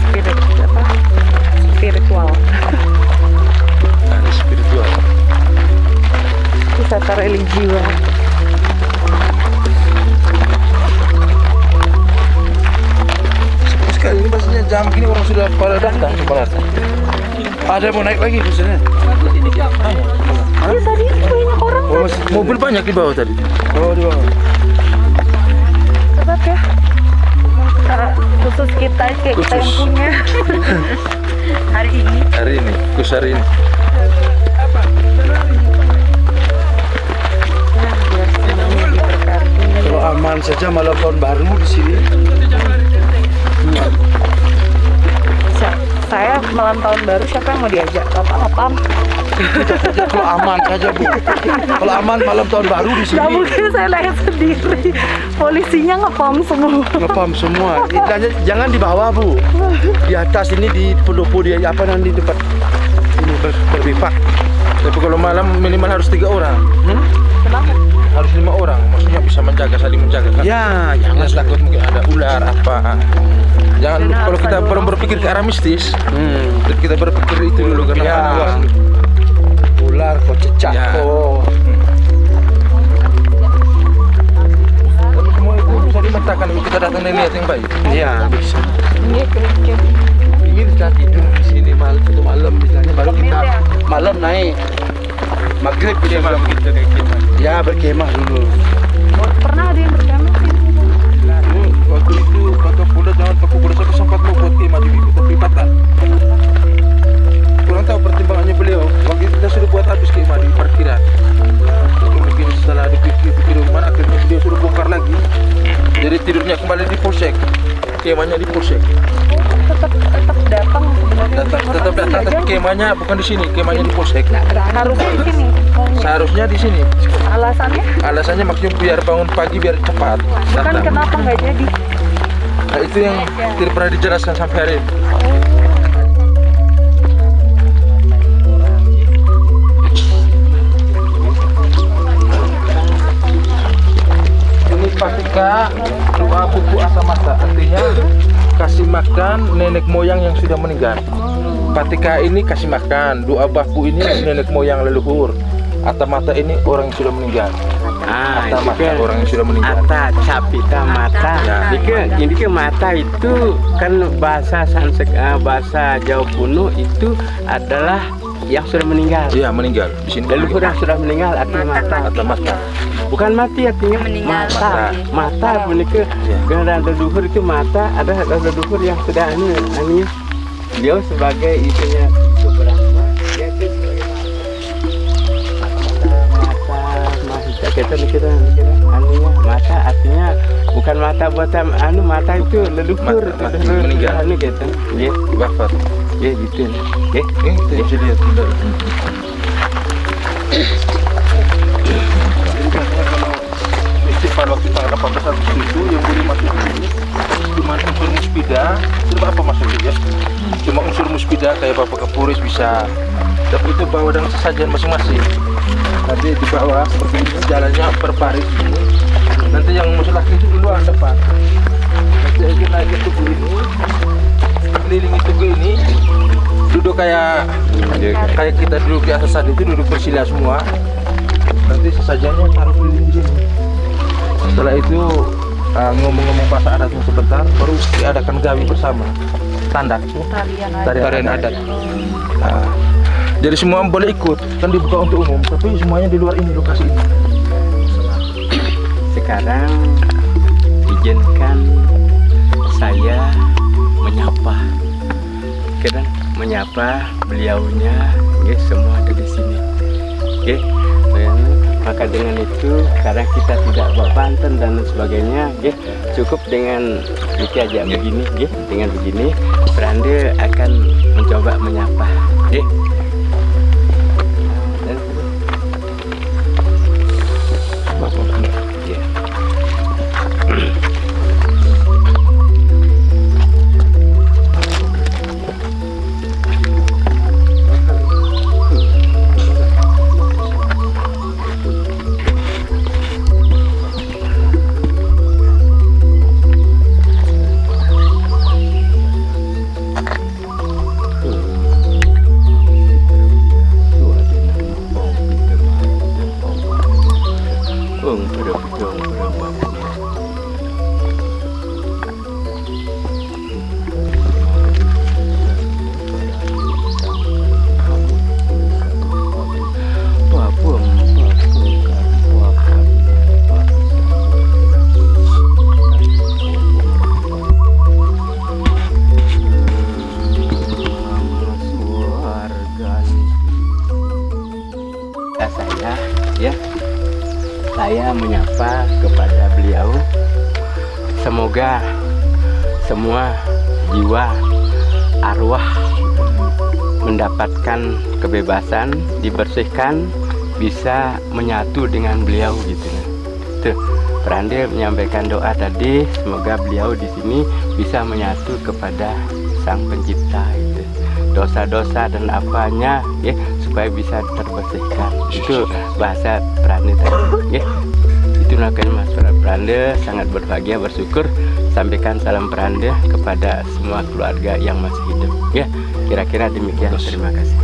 spiritual. Ada spiritual. Wisata religi banget. Sekali ini pastinya jam gini orang sudah pada datang ke Barat. Ada mau naik lagi di sini. Ya tadi banyak orang. Oh, mobil banyak di bawah tadi. Oh, di bawah. Hebat ya. Khusus kita kayak kita yang Khusus. punya. Hari ini. Hari ini, khusus hari ini. Ya, biar semuanya diberkati. Kalau aman saja malam tahun baru di sini. Saya malam tahun baru siapa yang mau diajak? Bapak. Kalau aman saja Bu. Kalau aman malam tahun baru di Gak sini. mungkin saya lihat sendiri. Polisinya ngepom semua. Ngepam semua. Jangan di bawah Bu. Di atas ini di pendopo di apa nanti tempat ini berbifak. Tapi kalau malam minimal harus 3 orang. Kenapa? Harus 5 orang. Maksudnya bisa menjaga, saling menjaga kan. Ya, Jangan takut mungkin ada ular apa. Jangan Dan kalau apa kita dulu? berpikir ke arah mistis, kita berpikir itu dulu karena Ya. awas. ular kok cecak Ya. kok. Tapi semua itu bisa dimentakan kalau kita datang dengan niat yang baik. Iya, bisa. Ini keren. Ini sudah tidur di sini malam satu malam misalnya baru kita malam naik. Maghrib kita malam kita ya berkemah dulu. Pernah ada yang berkemah sih? Waktu itu Pak Kapolda zaman Pak Kapolda saya sempat mau buat kemah di Kota Pripatan. Kurang tahu pertimbangannya beliau. Waktu itu kita sudah buat habis kemah di parkiran. Mungkin setelah dipikir rumah akhirnya beliau suruh bongkar lagi. Jadi tidurnya kembali di polsek. Kemahnya di polsek. Tetap datang sebenarnya. Tetap datang tapi kemahnya bukan di sini, kemahnya di polsek. Harusnya di sini. Seharusnya di sini. Alasannya? Alasannya maksudnya biar bangun pagi biar cepat Bukan datang. kenapa nggak jadi? Nah, itu yang tidak pernah dijelaskan sampai hari ini. Ini patika doa buku asamata, artinya kasih makan nenek moyang yang sudah meninggal. Patika ini kasih makan, doa baku ini nenek moyang leluhur. Atamata ini orang yang sudah meninggal. Atamata orang yang sudah meninggal. Ata capita mata. Ya. Ini ke mata itu kan bahasa bahasa Jawa kuno itu adalah yang sudah meninggal. Iya, meninggal. Di sini Leluhur yang sudah meninggal artinya mata. Atamata. Bukan mati artinya mata. Mata benika gara leluhur itu mata, ada leluhur yang sudah anunya. Beliau sebagai itunya Brahma, dia itu sebagai mata kita anunya mata artinya bukan mata buatan mata itu leluhur Mata meninggal. anu gitu. Ya, Wafat. ya gitu. Ya. Ini kita bisa lihat di dalam. Festival waktu tanggal 18 Agustus itu yang boleh masuk ke sini cuma unsur muspida. Coba apa maksudnya ya? Cuma unsur muspida kayak Bapak Kapolres bisa. Tapi itu bawa dengan sesajen masing-masing. Nanti di bawah seperti ini jalannya per baris ini. Nanti yang musuh laki itu duluan depan. Nanti aja naik ke tugu ini, kelilingi tugu ini, kayak kita duduk di atas tadi itu, duduk bersila semua. Nanti sesajennya taruh keliling di sini. Setelah itu ngomong-ngomong bahasa adatnya sebentar, baru diadakan gawi bersama. Tanda tarian adat. Nah, jadi semua boleh ikut, kan dibuka untuk umum, tapi semuanya di luar ini, lokasi ini. Sekarang izinkan saya menyapa, kan menyapa beliaunya, semua ada di sini. Maka dengan itu, karena kita tidak bawa pantun dan sebagainya, cukup dengan Niki aja begini, dengan begini, Prande akan mencoba menyapa, saya menyapa kepada beliau. Semoga semua jiwa arwah mendapatkan kebebasan, dibersihkan, bisa menyatu dengan beliau gitu. Tuh, Prande menyampaikan doa tadi, semoga beliau di sini bisa menyatu kepada Sang Pencipta itu. Dosa-dosa dan apanya supaya bisa terbersihkan. Itu bahasa Prande tadi. Itulah kan Mas Prande sangat berbahagia, bersyukur. Sampaikan salam Prande kepada semua keluarga yang masih hidup. Kira-kira demikian. Terima kasih.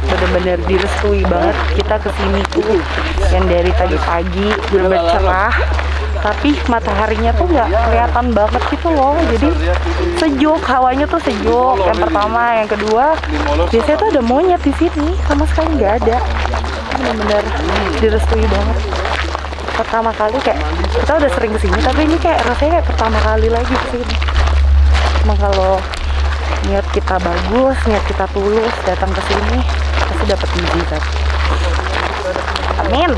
Bener-bener direstui banget kita kesini tuh, yang dari tadi pagi bener-bener cerah, tapi mataharinya tuh nggak kelihatan banget gitu loh, jadi sejuk, hawanya tuh sejuk. Yang pertama, yang kedua, biasanya tuh ada monyet di sini, sama sekali nggak ada. Bener-bener direstui banget. pertama kali, kayak kita udah sering kesini, tapi ini kayak rasanya kayak pertama kali lagi kesini. Emang kalau niat kita bagus, niat kita tulus datang ke sini pasti dapat mujizat. Amin.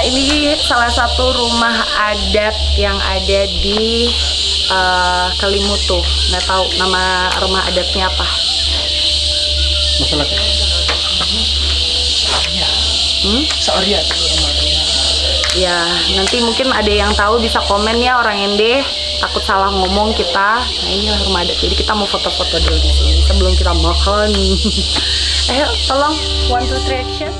Ini salah satu rumah adat yang ada di Kelimutu. Nggak tahu nama rumah adatnya apa. Masalah Sauria ya, nanti mungkin ada yang tahu bisa komen ya orang Ende. Takut salah ngomong kita. Nah, ini rumah adat. Jadi kita mau foto-foto dulu di sini sebelum kita makan. Ayo, tolong 1, 2, 3 action.